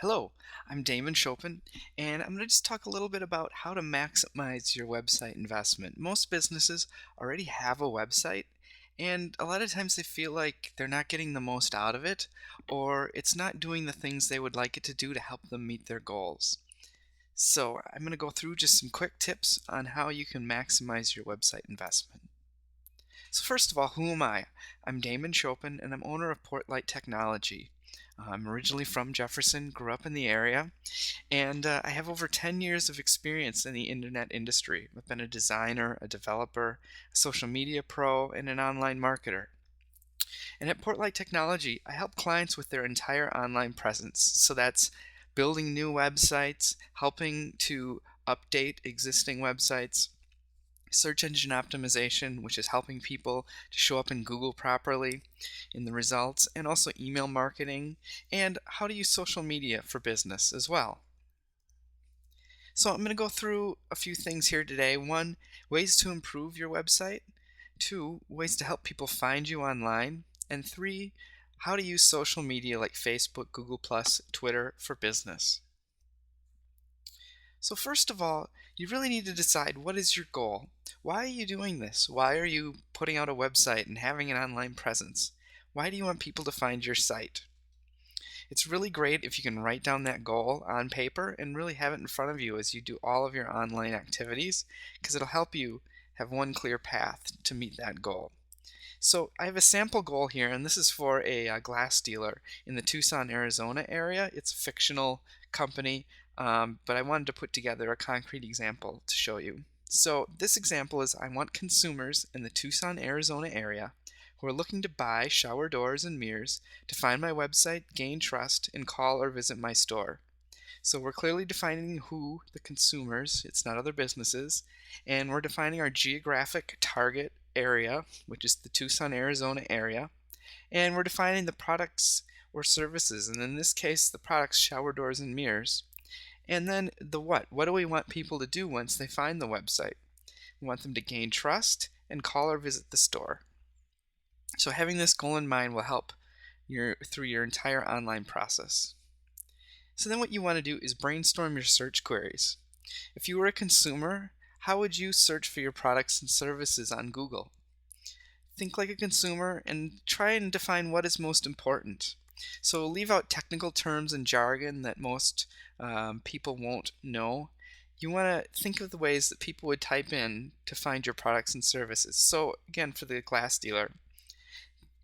Hello, I'm Damon Chopin, and I'm going to just talk a little bit about how to maximize your website investment. Most businesses already have a website, and a lot of times they feel like they're not getting the most out of it, or it's not doing the things they would like it to do to help them meet their goals. So, I'm going to go through just some quick tips on how you can maximize your website investment. So first of all, who am I? I'm Damon Chopin, and I'm owner of Portlight Technology. I'm originally from Jefferson, grew up in the area, and I have over 10 years of experience in the internet industry. I've been a designer, a developer, a social media pro, and an online marketer. And at Portlight Technology, I help clients with their entire online presence. So that's building new websites, helping to update existing websites, search engine optimization, which is helping people to show up in Google properly in the results, and also email marketing, and how to use social media for business as well. So I'm going to go through a few things here today. One, ways to improve your website. Two, ways to help people find you online. And three, how to use social media like Facebook, Google+, Twitter for business. So first of all, you really need to decide, what is your goal? Why are you doing this? Why are you putting out a website and having an online presence? Why do you want people to find your site? It's really great if you can write down that goal on paper and really have it in front of you as you do all of your online activities, because it'll help you have one clear path to meet that goal. So I have a sample goal here, and this is for a glass dealer in the Tucson, Arizona area. It's a fictional company, but I wanted to put together a concrete example to show you. So this example is, I want consumers in the Tucson, Arizona area who are looking to buy shower doors and mirrors to find my website, gain trust, and call or visit my store. So we're clearly defining who the consumers, it's not other businesses, and we're defining our geographic target area, which is the Tucson, Arizona area, and we're defining the products or services, and in this case the products, shower doors and mirrors. And then the what do we want people to do once they find the website? We want them to gain trust and call or visit the store. So having this goal in mind will help through your entire online process. So then what you want to do is brainstorm your search queries. If you were a consumer, how would you search for your products and services on Google? Think like a consumer and try and define what is most important. So leave out technical terms and jargon that most people won't know. You want to think of the ways that people would type in to find your products and services. So again, for the glass dealer,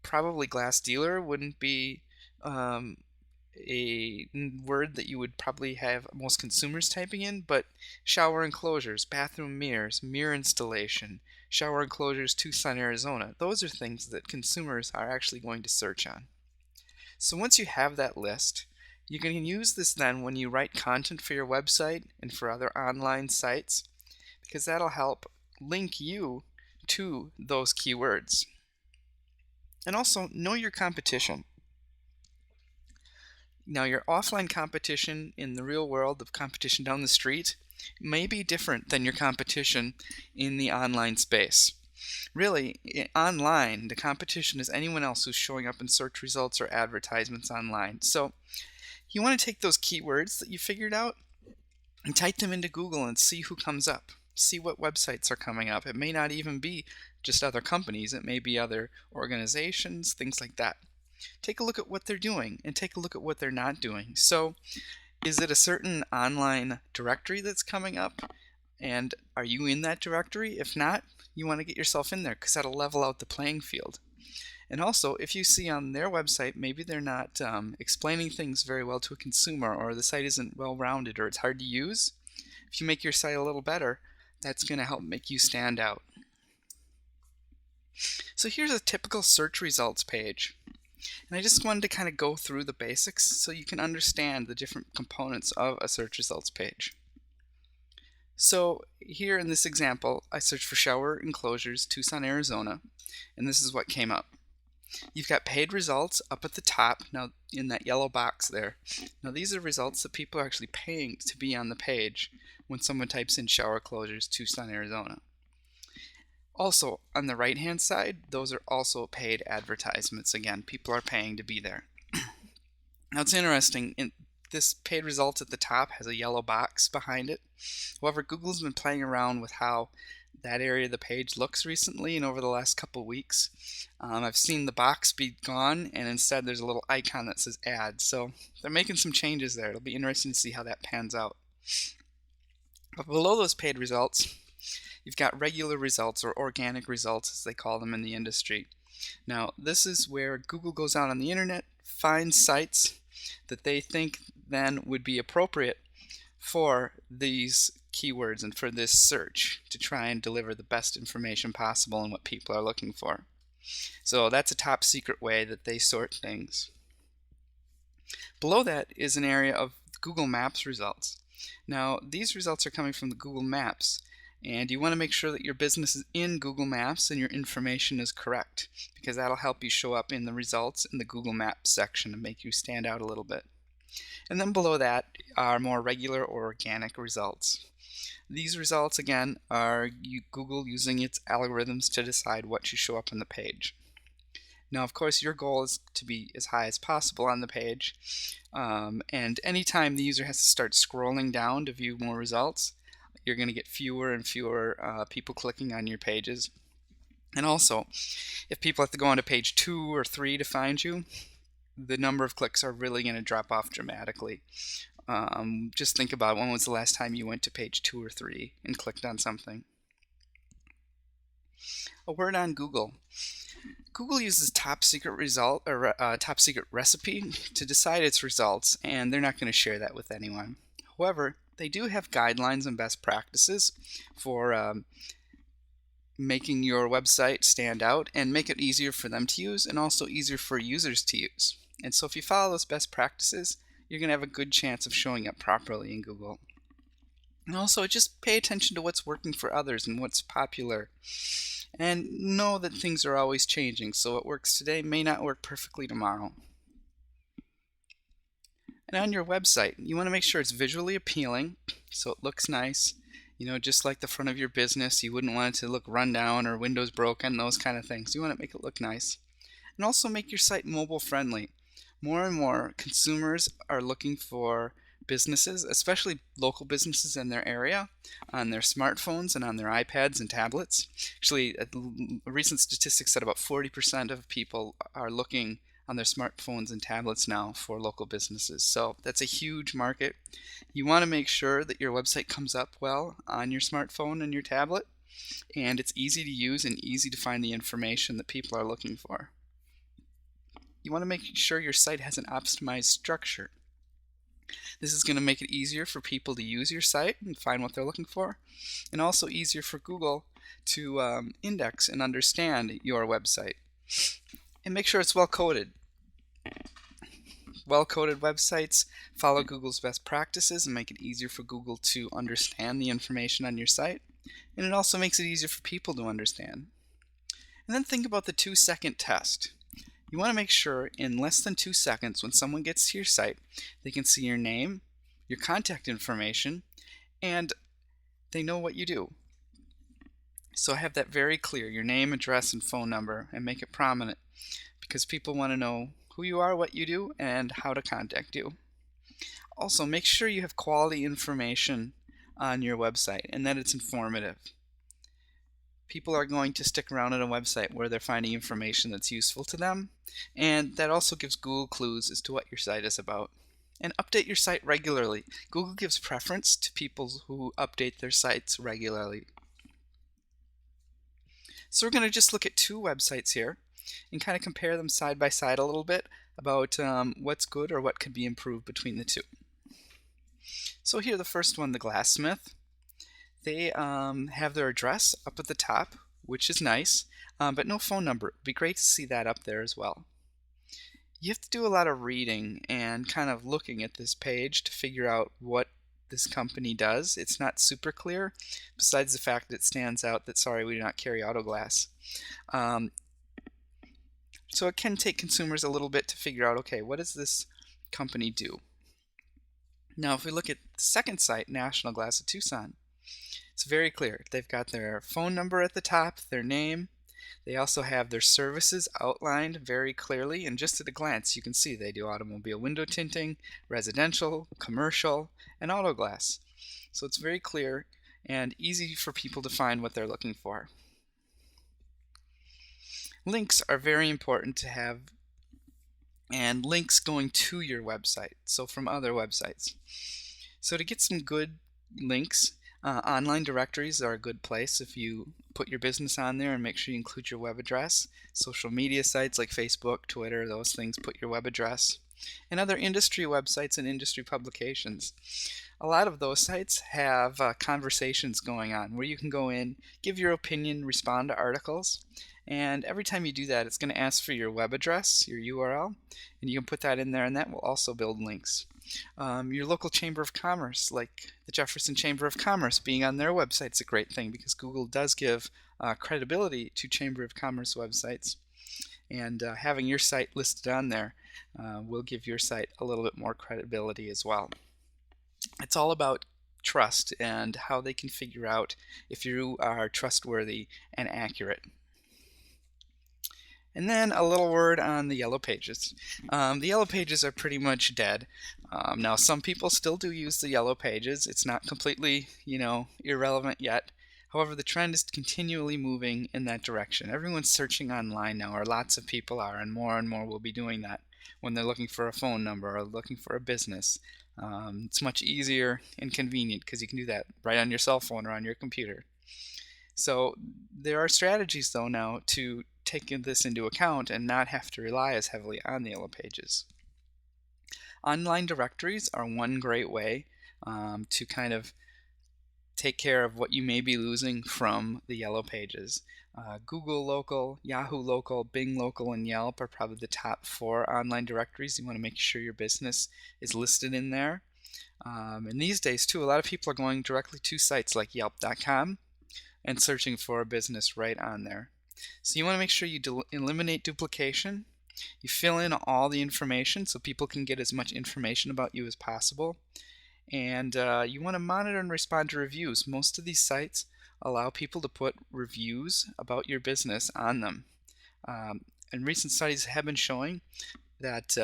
probably glass dealer wouldn't be a word that you would probably have most consumers typing in, but shower enclosures, bathroom mirrors, mirror installation, shower enclosures, Tucson, Arizona, those are things that consumers are actually going to search on. So once you have that list, you can use this then when you write content for your website and for other online sites, because that'll help link you to those keywords. And also, know your competition. Now, your offline competition in the real world of competition down the street may be different than your competition in the online space. Really, online, the competition is anyone else who's showing up in search results or advertisements online. So you want to take those keywords that you figured out and type them into Google and see who comes up. See what websites are coming up. It may not even be just other companies. It may be other organizations, things like that. Take a look at what they're doing and take a look at what they're not doing. So is it a certain online directory that's coming up? And are you in that directory? If not, you want to get yourself in there, because that'll level out the playing field. And also, if you see on their website, maybe they're not explaining things very well to a consumer, or the site isn't well rounded, or it's hard to use, if you make your site a little better, that's going to help make you stand out. So here's a typical search results page. And I just wanted to kind of go through the basics so you can understand the different components of a search results page. So here in this example, I searched for shower enclosures, Tucson, Arizona, and this is what came up. You've got paid results up at the top, now in that yellow box there. Now these are results that people are actually paying to be on the page when someone types in shower enclosures, Tucson, Arizona. Also, on the right-hand side, those are also paid advertisements. Again, people are paying to be there. Now, it's interesting. This paid results at the top has a yellow box behind it. However, Google's been playing around with how that area of the page looks recently and over the last couple weeks. I've seen the box be gone, and instead there's a little icon that says add. So they're making some changes there. It'll be interesting to see how that pans out. But below those paid results, you've got regular results, or organic results as they call them in the industry. Now, this is where Google goes out on the internet, finds sites that they think then would be appropriate for these keywords and for this search to try and deliver the best information possible and what people are looking for. So that's a top secret way that they sort things. Below that is an area of Google Maps results. Now, these results are coming from the Google Maps, and you want to make sure that your business is in Google Maps and your information is correct, because that'll help you show up in the results in the Google Maps section and make you stand out a little bit. And then below that are more regular or organic results. These results, again, are Google using its algorithms to decide what should show up on the page. Now, of course, your goal is to be as high as possible on the page, and anytime the user has to start scrolling down to view more results, you're going to get fewer and fewer people clicking on your pages. And also, if people have to go on to page 2 or 3 to find you, the number of clicks are really going to drop off dramatically. Just think about when was the last time you went to page 2 or 3 and clicked on something. A word on Google. Google uses top secret result or top secret recipe to decide its results, and they're not going to share that with anyone. However, they do have guidelines and best practices for making your website stand out and make it easier for them to use and also easier for users to use. And so if you follow those best practices, you're going to have a good chance of showing up properly in Google. And also, just pay attention to what's working for others and what's popular. And know that things are always changing, so what works today may not work perfectly tomorrow. And on your website, you want to make sure it's visually appealing, so it looks nice. You know, just like the front of your business, you wouldn't want it to look run down or windows broken, those kind of things. You want to make it look nice. And also make your site mobile friendly. More and more consumers are looking for businesses, especially local businesses in their area, on their smartphones and on their iPads and tablets. Actually, a recent statistics said about 40% of people are looking on their smartphones and tablets now for local businesses. So that's a huge market. You want to make sure that your website comes up well on your smartphone and your tablet, and it's easy to use and easy to find the information that people are looking for. You want to make sure your site has an optimized structure. This is going to make it easier for people to use your site and find what they're looking for, and also easier for Google to index and understand your website. And make sure it's well coded. Well coded websites follow Google's best practices and make it easier for Google to understand the information on your site, and it also makes it easier for people to understand. And then think about the 2-second test. You want to make sure in less than 2 seconds when someone gets to your site, they can see your name, your contact information, and they know what you do. So have that very clear, your name, address, and phone number, and make it prominent, because people want to know who you are, what you do, and how to contact you. Also, make sure you have quality information on your website and that it's informative. People are going to stick around on a website where they're finding information that's useful to them, and that also gives Google clues as to what your site is about. And update your site regularly. Google gives preference to people who update their sites regularly. So we're going to just look at 2 websites here and kind of compare them side by side a little bit about what's good or what could be improved between the 2. So here, the first one, the Glassmith. They have their address up at the top, which is nice, but no phone number. It'd be great to see that up there as well. You have to do a lot of reading and kind of looking at this page to figure out what this company does. It's not super clear, besides the fact that it stands out that, sorry, we do not carry auto glass. So it can take consumers a little bit to figure out, okay, what does this company do? Now, if we look at the second site, National Glass of Tucson, it's very clear. They've got their phone number at the top, their name, They also have their services outlined very clearly, and just at a glance you can see they do automobile window tinting, residential, commercial, and auto glass. So it's very clear and easy for people to find what they're looking for. Links are very important to have, and links going to your website, so from other websites. So to get some good links, online directories are a good place. If you put your business on there and make sure you include your web address. Social media sites like Facebook, Twitter, those things, put your web address. And other industry websites and industry publications. A lot of those sites have conversations going on where you can go in, give your opinion, respond to articles, and every time you do that it's going to ask for your web address, your URL, and you can put that in there, and that will also build links. Your local Chamber of Commerce, like the Jefferson Chamber of Commerce, being on their website is a great thing because Google does give credibility to Chamber of Commerce websites, and having your site listed on there will give your site a little bit more credibility as well. It's all about trust and how they can figure out if you are trustworthy and accurate. And then a little word on the yellow pages. The yellow pages are pretty much dead. Now some people still do use the yellow pages. It's not completely, irrelevant yet. However, the trend is continually moving in that direction. Everyone's searching online now, or lots of people are, and more will be doing that when they're looking for a phone number or looking for a business. It's much easier and convenient because you can do that right on your cell phone or on your computer. So there are strategies though now to take this into account and not have to rely as heavily on the yellow pages. Online directories are one great way to kind of take care of what you may be losing from the yellow pages. Google Local, Yahoo Local, Bing Local, and Yelp are probably the top 4 online directories. You want to make sure your business is listed in there. And these days too, a lot of people are going directly to sites like Yelp.com and searching for a business right on there. So you want to make sure you eliminate duplication. You fill in all the information so people can get as much information about you as possible. And you want to monitor and respond to reviews. Most of these sites allow people to put reviews about your business on them. And recent studies have been showing that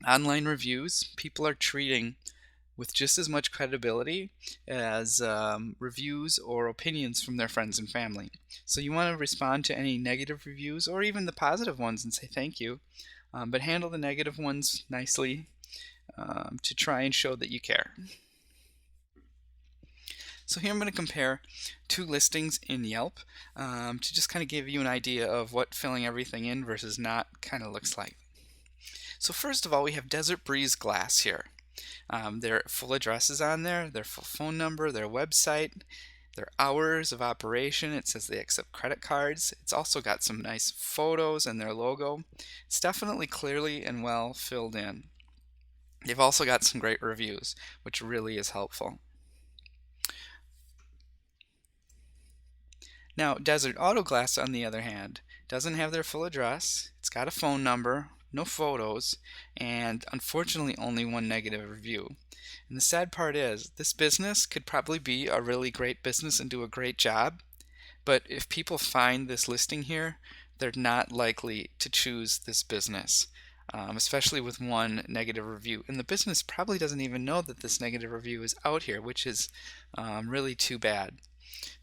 online reviews people are treating with just as much credibility as reviews or opinions from their friends and family. So you want to respond to any negative reviews or even the positive ones and say thank you, but handle the negative ones nicely to try and show that you care. So here I'm going to compare 2 listings in Yelp to just kind of give you an idea of what filling everything in versus not kind of looks like. So first of all, we have Desert Breeze Glass here. Their full address is on there, their full phone number, their website, their hours of operation. It says they accept credit cards. It's also got some nice photos and their logo. It's definitely clearly and well filled in. They've also got some great reviews, which really is helpful. Now, Desert Auto Glass, on the other hand, doesn't have their full address. It's got a phone number, no photos, and unfortunately only 1 negative review. And the sad part is, this business could probably be a really great business and do a great job, but if people find this listing here, they're not likely to choose this business, especially with 1 negative review. And the business probably doesn't even know that this negative review is out here, which is really too bad.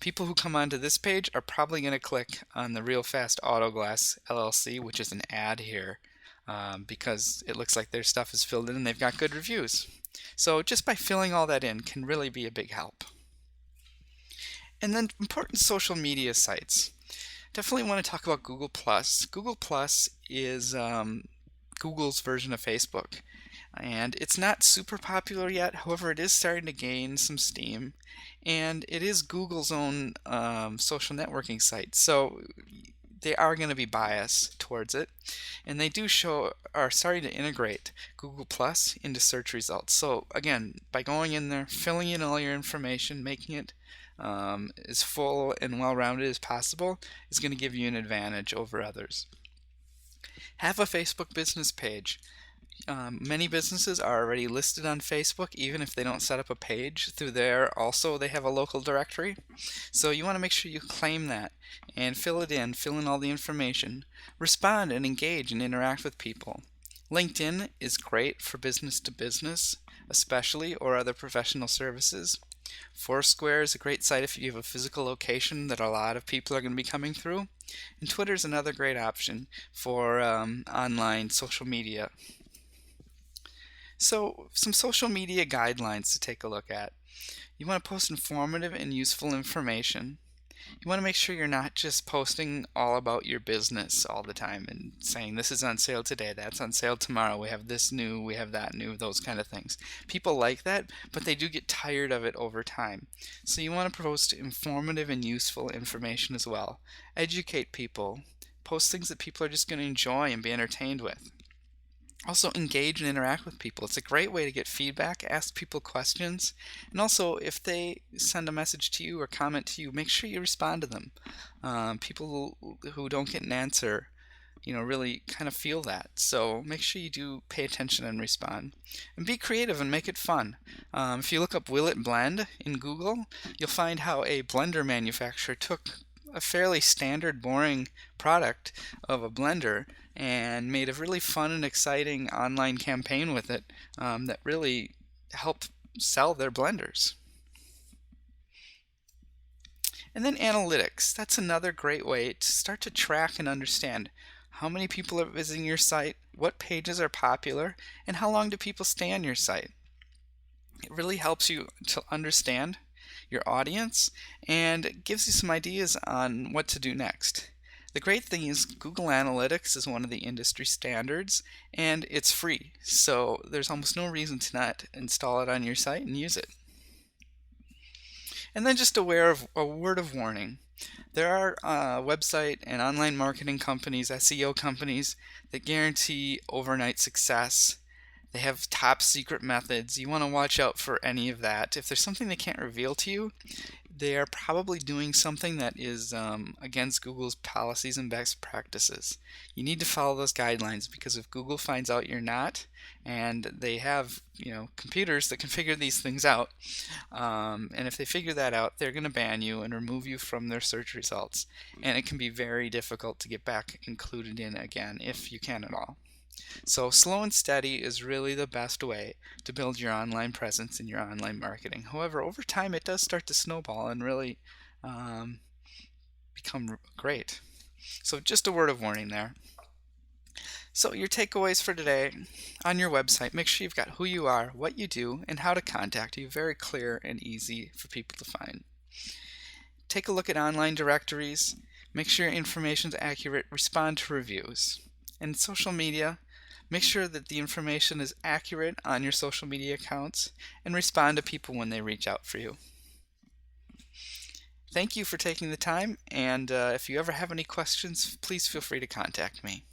People who come onto this page are probably going to click on the Real Fast Auto Glass LLC, which is an ad here, because it looks like their stuff is filled in and they've got good reviews. So just by filling all that in can really be a big help. And then important social media sites. Definitely want to talk about Google+. Google+ is Google's version of Facebook. And it's not super popular yet, however it is starting to gain some steam. And it is Google's own social networking site, so they are going to be biased towards it. And they are starting to integrate Google Plus into search results. So again, by going in there, filling in all your information, making it as full and well-rounded as possible is going to give you an advantage over others. Have a Facebook business page. Many businesses are already listed on Facebook, even if they don't set up a page through there. Also, they have a local directory. So you want to make sure you claim that and fill in all the information, respond and engage and interact with people. LinkedIn is great for business to business, especially, or other professional services. Foursquare is a great site if you have a physical location that a lot of people are going to be coming through. And Twitter is another great option for online social media. So, some social media guidelines to take a look at. You want to post informative and useful information. You want to make sure you're not just posting all about your business all the time and saying this is on sale today, that's on sale tomorrow, we have this new, we have that new, those kind of things. People like that, but they do get tired of it over time. So you want to post informative and useful information as well. Educate people. Post things that people are just going to enjoy and be entertained with. Also, engage and interact with people. It's a great way to get feedback, ask people questions, and also if they send a message to you or comment to you, make sure you respond to them. People who don't get an answer, really kind of feel that. So make sure you do pay attention and respond. And be creative and make it fun. If you look up Will It Blend in Google, you'll find how a blender manufacturer took a fairly standard, boring product of a blender and made a really fun and exciting online campaign with it that really helped sell their blenders. And then analytics. That's another great way to start to track and understand how many people are visiting your site, what pages are popular, and how long do people stay on your site. It really helps you to understand your audience and gives you some ideas on what to do next. The great thing is Google Analytics is one of the industry standards and it's free, so there's almost no reason to not install it on your site and use it. And then just aware of a word of warning. There are website and online marketing companies, SEO companies, that guarantee overnight success. They have top secret methods. You want to watch out for any of that. If there's something they can't reveal to you, they are probably doing something that is against Google's policies and best practices. You need to follow those guidelines because if Google finds out you're not, and they have computers that can figure these things out, and if they figure that out, they're going to ban you and remove you from their search results. And it can be very difficult to get back included in again if you can at all. So slow and steady is really the best way to build your online presence and your online marketing. However, over time it does start to snowball and really become great. So just a word of warning there. So your takeaways for today: on your website, make sure you've got who you are, what you do, and how to contact you. Very clear and easy for people to find. Take a look at online directories. Make sure your information is accurate. Respond to reviews. And social media, make sure that the information is accurate on your social media accounts and respond to people when they reach out for you. Thank you for taking the time, and if you ever have any questions, please feel free to contact me.